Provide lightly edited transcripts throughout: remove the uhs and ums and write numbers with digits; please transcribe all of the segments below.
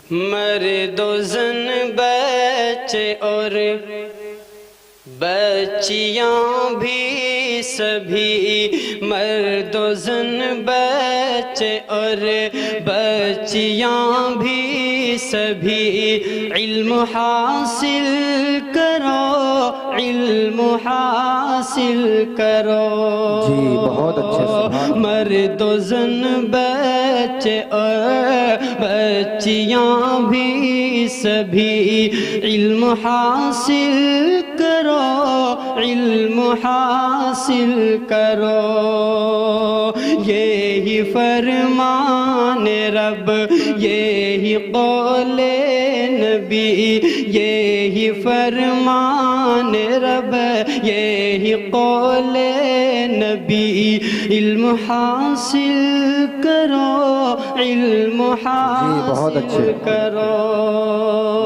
मर्दो ज़न बच्चे और बच्चियाँ भी सभी, मर्दो ज़न बच्चे और बच्चियाँ भी सभी, इल्म हासिल करो, इल्म हासिल करो। जी बहुत अच्छे, सुभान। मर्दो ज़न बच्चे और बच्चियाँ भी सभी, इल्म हासिल करो, इल्म हासिल करो। यही फरमान रब, यही कौले नबी, यही फरमान रब, यही कौले नबी। इल्म हासिल करो, इल्म हासिल करो।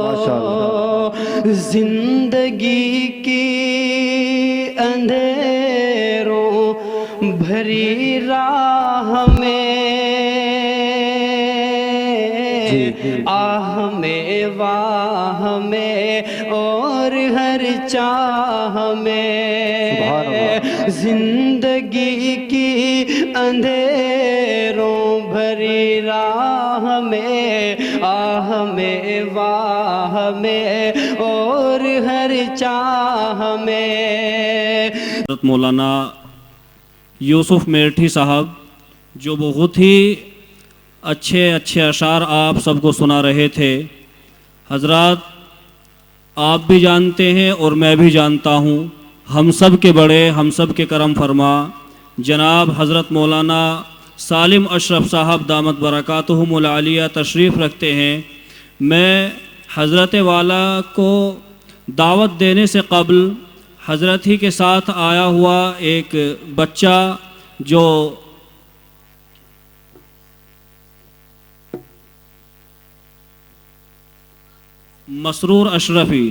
माशाअल्लाह। जिंदगी की अंधेरों भरी राह में, आह में वाह में और हर चाह में, जिंदगी की अंधेरों भरी राह में, आह में वाह में और हर चाह में। हज़रत मौलाना यूसुफ मेरठी साहब जो बहुत ही अच्छे अच्छे अशार आप सबको सुना रहे थे। हजरात, आप भी जानते हैं और मैं भी जानता हूँ, हम सब के बड़े, हम सब के करम फरमा जनाब हज़रत मौलाना सालिम अशरफ साहब दामत बरकातुहुमुल आलिया तशरीफ़ रखते हैं। मैं हज़रत वाला को दावत देने से क़ब्ल हज़रत ही के साथ आया हुआ एक बच्चा जो मसरूर अशरफी,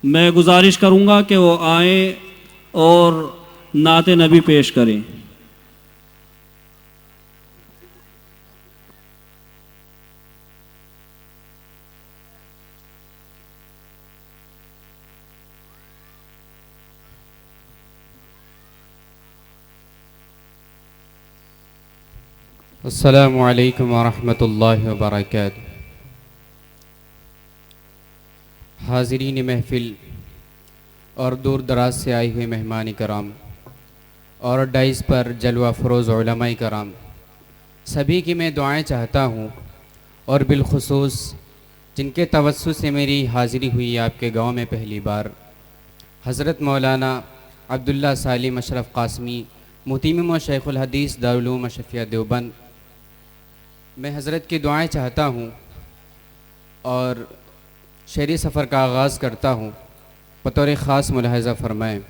मैं गुजारिश करूँगा कि वो आए और नाते नबी पेश करें। अस्सलामु अलैकुम वरहमतुल्लाहि वबरकातुहू। हाज़रीन महफ़िल और दूर दराज से आए हुए मेहमान कराम और डाइस पर जलवा फ़रोज़ उलमाए कराम, सभी की मैं दुआएं चाहता हूँ और बिलखुसूस जिनके तवस्सुस से मेरी हाज़िरी हुई आपके गांव में पहली बार, हज़रत मौलाना अब्दुल्ला सालिम अशरफ क़ासमी मुतीम व शेख़ुल हदीस दारुल उलूम अशरफिया देवबंद, मैं हज़रत की दुआएं चाहता हूँ और शेरी सफ़र का आगाज़ करता हूँ। बतौर ख़ास मुलाहज़ा फ़रमाएँ।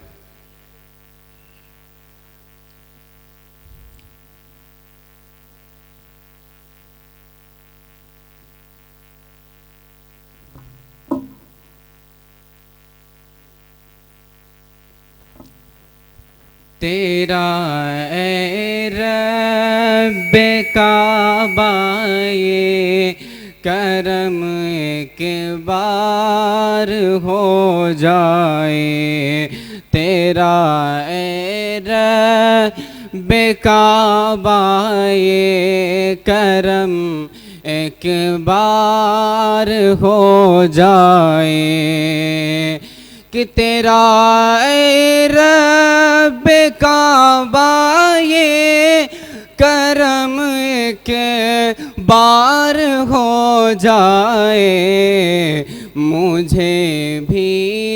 तेरा ए रब्बे काबा ये करम के बार हो जाए, तेरा ए रब्बे काबा ये करम एक बार हो जाए, कि तेरा ए रब्बे काबा ये करम के बार हो जाए, मुझे भी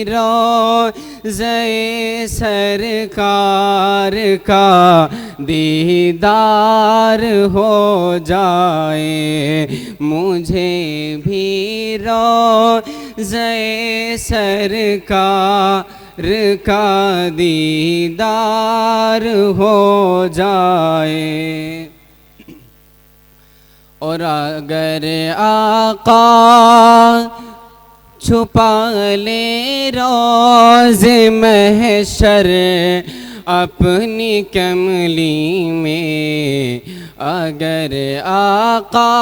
रोज़े सरकार का दीदार हो जाए, मुझे भी रोज़े सरकार का दीदार हो जाए। और अगर आका छुपा ले रोज़े महशर अपनी कमली में, अगर आका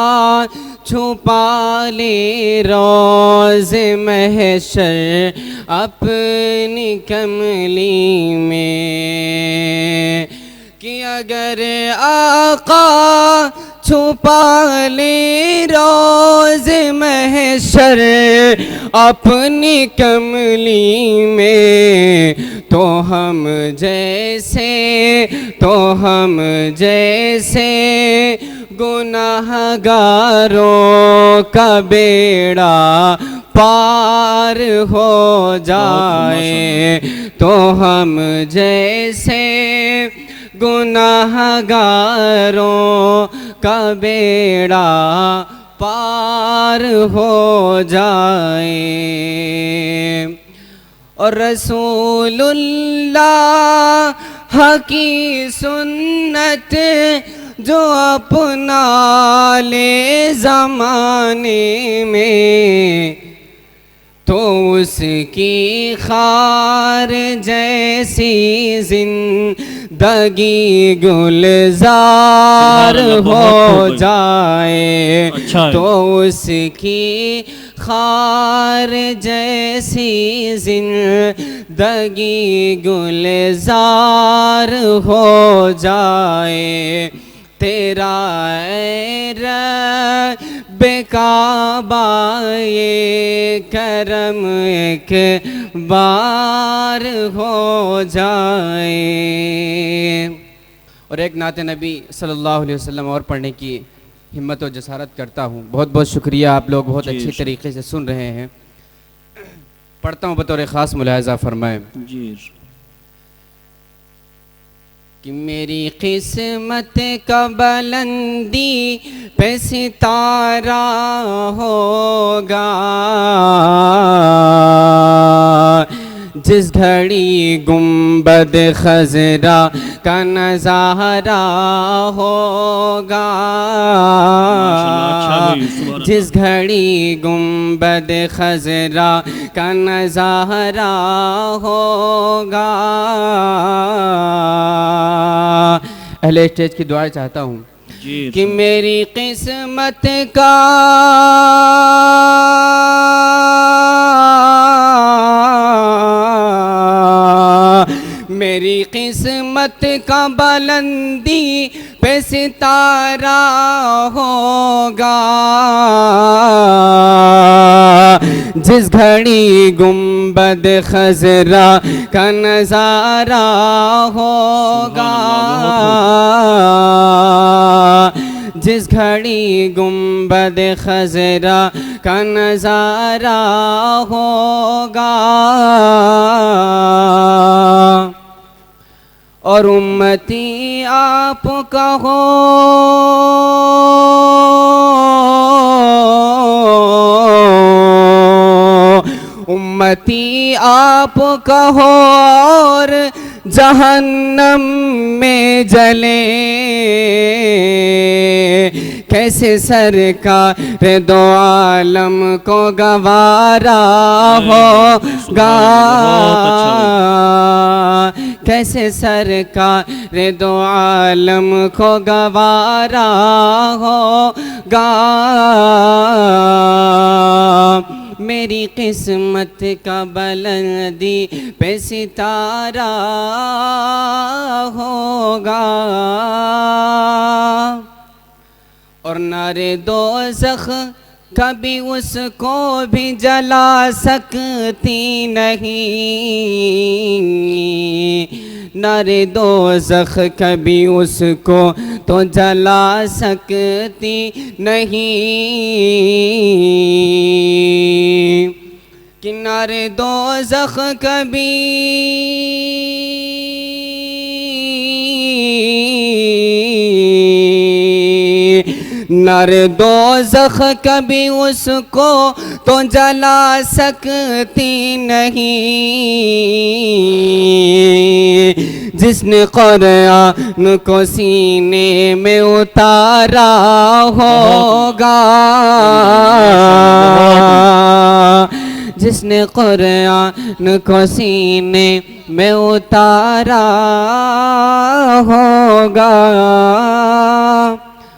छुपा ले रोज़ महशर अपनी कमली में, कि अगर आका छुपा ले रोज़ महशर अपनी कमली में, तो हम जैसे गुनाहगारों का बेड़ा पार हो जाए, तो हम जैसे गुनाहगारों का बेड़ा पार हो जाए। और रसूलुल्लाह की सुन्नत जो अपना ले ज़माने में, तो उसकी खार जैसी जिंदगी गुलजार हो जाए, तो उसकी खार जैसी जिंदगी गुलजार हो जाए। तेरा बेकाबा ये करम एक बार हो जाए। और एक नाते नबी सल्लल्लाहु अलैहि वसल्लम और पढ़ने की हिम्मत और जसारत करता हूँ। बहुत बहुत शुक्रिया, आप लोग बहुत अच्छी तरीके से सुन रहे हैं। पढ़ता हूँ, बतौर ख़ास मुलाहज़ा फरमाएं जी। कि मेरी किस्मत का बुलंदी पे सितारा होगा, जिस घड़ी गुंबद खजरा का नज़ारा होगा, जिस घड़ी गुंबद खजरा का नज़ारा होगा। अहले स्टेज की दुआ चाहता हूँ कि मेरी किस्मत का मेरी किस्मत का बुलंदी पे सितारा होगा, जिस घड़ी गुंबद खजरा का नज़ारा होगा, जिस घड़ी गुंबद खजरा का नज़ारा होगा। और उम्मती आप कहो उम्मती आप कहो और जहन्नम में जले, कैसे सरकार दो आलम को गवारा होगा, कैसे सरकार दो आलम को गवारा होगा। मेरी किस्मत का बुलंदी पे सितारा होगा, और नारे दोज़ख कभी उसको भी जला सकती नहीं, नारे दोज़ख कभी उसको तो जला सकती नहीं, कि नारे दोज़ख कभी नारे दोज़ख कभी उसको तो जला सकती नहीं, जिसने कुरान को सीने में उतारा होगा, जिसने कुरान को सीने में उतारा होगा।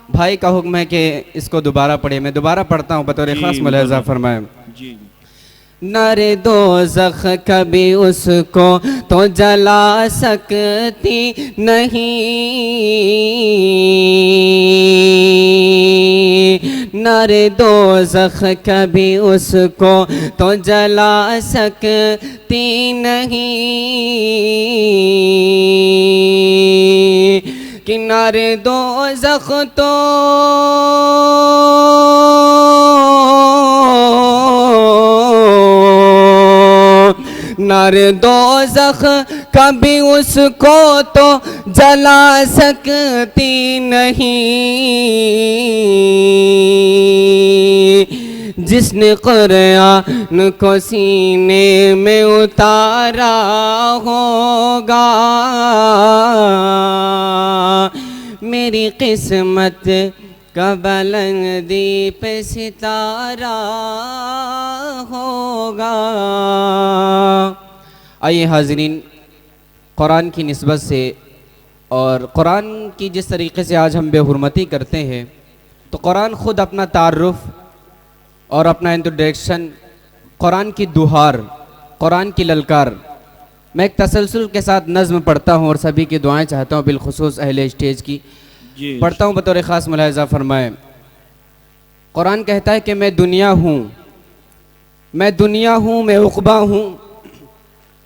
भाई का हुक्म है कि इसको दोबारा पढ़े। मैं दोबारा पढ़ता हूँ, बतौर जी, खास मुलाहिज़ा फरमाएं। जी नारे दोज़ख कभी उसको तो जला सकती नहीं, नारे दोज़ख कभी उसको तो जला सकती नहीं, किनारे दोज़ख तो नारे दोज़ख कभी उसको तो जला सकती नहीं, जिसने कुरान को सीने में उतारा होगा, मेरी किस्मत का बुलंदी पे सितारा होगा। आइए हाज़रीन, कुरान की निस्बत से और कुरान की जिस तरीक़े से आज हम बेहुरमती करते हैं, तो कुरान ख़ुद अपना तारुफ़ और अपना इंट्रोडक्शन, कुरान की दुहार, कुरान की ललकार, मैं एक तसलसल के साथ नज़्म पढ़ता हूँ और सभी की दुआएं चाहता हूँ, बिलखुसूस अहले स्टेज की पढ़ता हूँ, बतौर ख़ास मुलाहिज़ा फरमाएं। कुरान कहता है कि मैं दुनिया हूँ, मैं दुनिया हूँ, मैं उक़बा हूँ,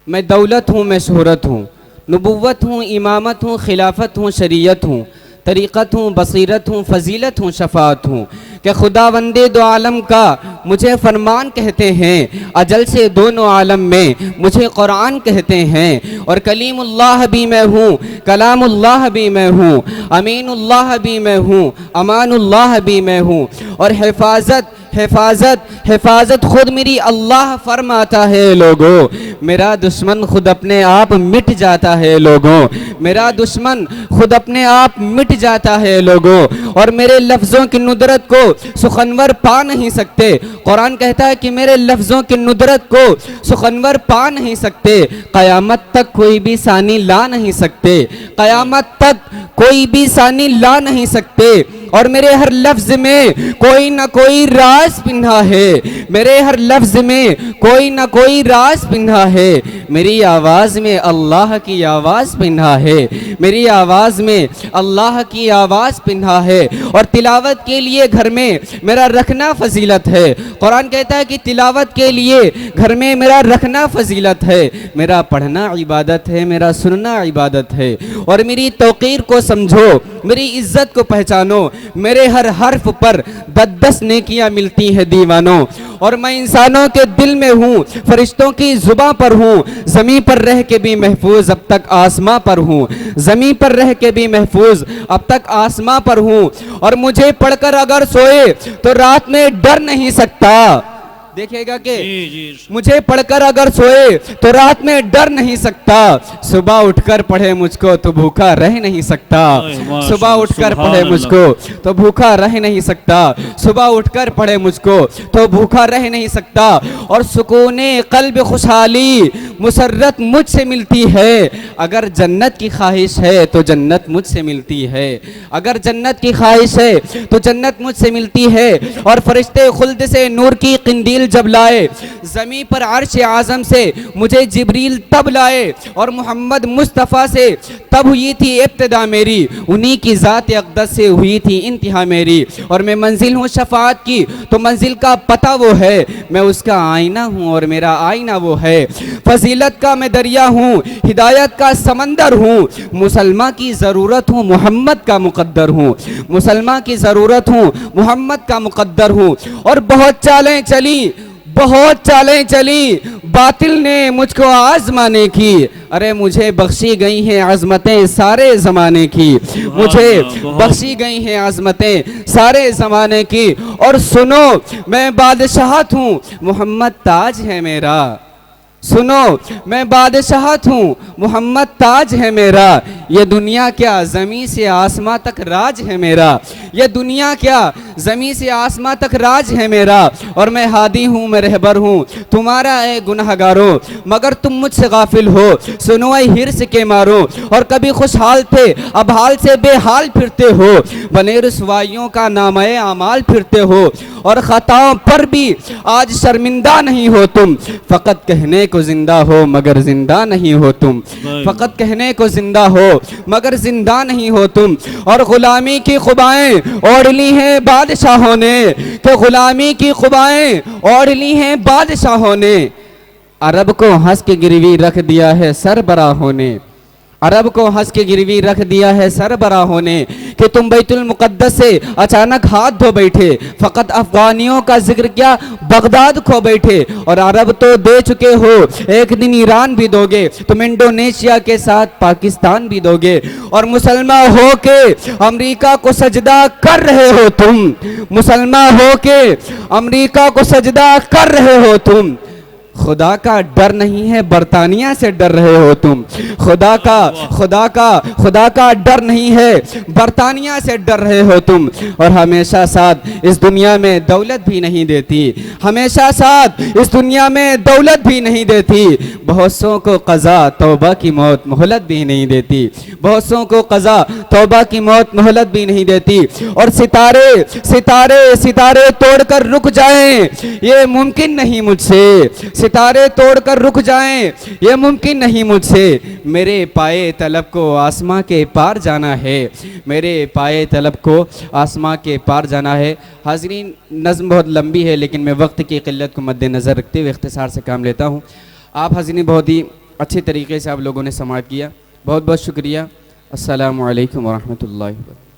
मैं दौलत हूँ, मैं शोहरत हूँ, नबुव्वत हूँ, इमामत हूँ, खिलाफत हूँ, शरीयत हूँ, तरीक़त हूँ, बसीरत हूँ, फजीलत हूँ, शफ़ाअत हूँ। कि खुदावंदे दो आलम का मुझे फरमान कहते हैं, अजल से दोनों आलम में मुझे कुरान कहते हैं। और कलीमुल्लाह भी मैं हूँ, कलामुल्लाह भी मैं हूँ, अमीनुल्लाह भी मैं हूँ, अमानुल्लाह भी मैं हूँ। और हिफाजत हिफाजत हिफाजत खुद मेरी अल्लाह फरमाता है लोगों, मेरा दुश्मन खुद अपने आप मिट जाता है लोगों, मेरा दुश्मन खुद अपने आप मिट जाता है लोगों। और मेरे लफ्ज़ों की नुदरत को सुखनवर पा नहीं सकते। कुरान कहता है कि मेरे लफ्ज़ों की नुदरत को सुखनवर पा नहीं सकते, क़यामत तक कोई भी सानी ला नहीं सकते, क़यामत तक कोई भी सानी ला नहीं सकते। और मेरे हर लफ्ज़ में कोई ना कोई राज पिन्हा है, मेरे हर लफ्ज़ में कोई ना कोई राज पिन्हा है। मेरी आवाज़ में अल्लाह की आवाज़ पिन्हा है, मेरी आवाज़ में अल्लाह की आवाज़ पिन्हा है। और तिलावत के लिए घर में मेरा रखना फजीलत है। कुरान कहता है कि तिलावत के लिए घर में मेरा रखना फजीलत है, मेरा पढ़ना इबादत है, मेरा सुनना इबादत है। और मेरी तौक़ीर को समझो, मेरी इज़्ज़त को पहचानो, मेरे हर हर्फ पर 10 नेकियां मिलती हैं दीवानों। और मैं इंसानों के दिल में हूँ, फरिश्तों की जुबां पर हूँ, ज़मीं पर रह के भी महफूज अब तक आसमां पर हूँ, ज़मीं पर रह के भी महफूज अब तक आसमां पर हूँ। और मुझे पढ़कर अगर सोए तो रात में डर नहीं सकता। देखिएगा कि मुझे पढ़कर अगर सोए तो रात में डर नहीं सकता, सुबह उठकर पढ़े मुझको तो भूखा रह नहीं सकता, सुबह उठकर पढ़े मुझको तो भूखा रह नहीं सकता, सुबह उठकर पढ़े मुझको तो भूखा रह नहीं सकता। और सुकूने क़ल्ब खुशहाली मुसर्रत मुझसे मिलती है, अगर जन्नत की ख्वाहिश है तो जन्नत मुझसे मिलती है, अगर जन्नत की ख्वाहिश है तो जन्नत मुझसे मिलती है। और फरिश्ते खुल्द से नूर की क़िंदील जब लाए, ज़मीं पर अर्श आज़म से मुझे जिब्रील तब लाए। और मोहम्मद मुस्तफ़ा से तब हुई थी इब्तिदा मेरी, उन्हीं की ज़ात अक़दस से हुई थी इंतहा मेरी। और मैं मंजिल हूँ शफ़ाअत की तो मंजिल का पता वो है, मैं उसका आईना हूँ और मेरा आईना वो है। फजीलत का मैं दरिया हूँ, हिदायत का समंदर हूँ, मुसलमान की ज़रूरत हूँ, मोहम्मद का मुक़द्दर हूँ, मुसलमान की ज़रूरत हूँ, मोहम्मद का मुक़द्दर हूँ। और बहुत चालें चली, बहुत चालें चली बातिल ने मुझको आजमाने की, अरे मुझे बख्शी गई हैं आज़मतें सारे ज़माने की, मुझे बख्शी गई हैं आज़मतें सारे ज़माने की। और सुनो मैं बादशाहत हूँ, मोहम्मद ताज है मेरा, सुनो मैं बादशाहत हूँ, मोहम्मद ताज है मेरा। ये दुनिया क्या ज़मीं से आसमां तक राज है मेरा। ये दुनिया क्या ज़मीं से आसमां तक राज है मेरा। और मैं हादी हूँ, मैं रहबर हूँ तुम्हारा ए गुनहगारों, मगर तुम मुझसे गाफिल हो। सुनो ऐ हिर्स के मारो, और कभी खुशहाल थे अब हाल से बेहाल फिरते हो। बने रुसवाइयों का नामे आमाल फिरते हो, और खताओं पर भी आज शर्मिंदा नहीं हो तुम। फ़कत कहने को जिंदा हो मगर जिंदा नहीं हो तुम। फ़कत कहने को जिंदा हो मगर जिंदा नहीं हो तुम। और गुलामी की खुबाएं ओढ़ ली हैं बादशाहों ने, कि गुलामी की खुबाएं ओढ़ ली हैं बादशाहों ने। अरब को हंस के गिरवी रख दिया है सरबराहों ने। अरब को हंस के गिरवी रख दिया है सरबराहों ने, कि तुम बैतुल मुक़द्दस से अचानक हाथ धो बैठे। फ़कत अफ़गानियों का जिक्र क्या बगदाद खो बैठे। और अरब तो दे चुके हो, एक दिन ईरान भी दोगे, तुम इंडोनेशिया के साथ पाकिस्तान भी दोगे। और मुसलमान हो के अमेरिका को सजदा कर रहे हो तुम। मुसलमान हो के अमेरिका को सजदा कर रहे हो तुम। खुदा का डर नहीं है, बरतानिया से डर रहे हो तुम। खुदा का डर नहीं है, बरतानिया से डर रहे हो तुम। और हमेशा साथ इस दुनिया में दौलत भी नहीं देती, हमेशा साथ इस दुनिया में दौलत भी नहीं देती। बहुत सौ को क़ज़ा तौबा की मौत मोहलत भी नहीं देती। बहुत सौ को क़ज़ा तौबा की मौत मोहलत भी नहीं देती। और सितारे सितारे सितारे तोड़कर रुक जाएं, ये मुमकिन नहीं मुझसे। सितारे तोड़कर रुक जाएं, ये मुमकिन नहीं मुझसे। मेरे पाए तलब को आसमां के पार जाना है। मेरे पाए तलब को आसमां के पार जाना है। हाज़रीन, नज़्म बहुत लंबी है, लेकिन मैं वक्त की क़िल्लत को मद्देनज़र रखते हुए इख्तिसार से काम लेता हूँ। आप हाज़रीन बहुत ही अच्छे तरीके से आप लोगों ने समाअत किया, बहुत बहुत शुक्रिया। अस्सलामु अलैकुम व रहमतुल्लाहि व बरकातुहू।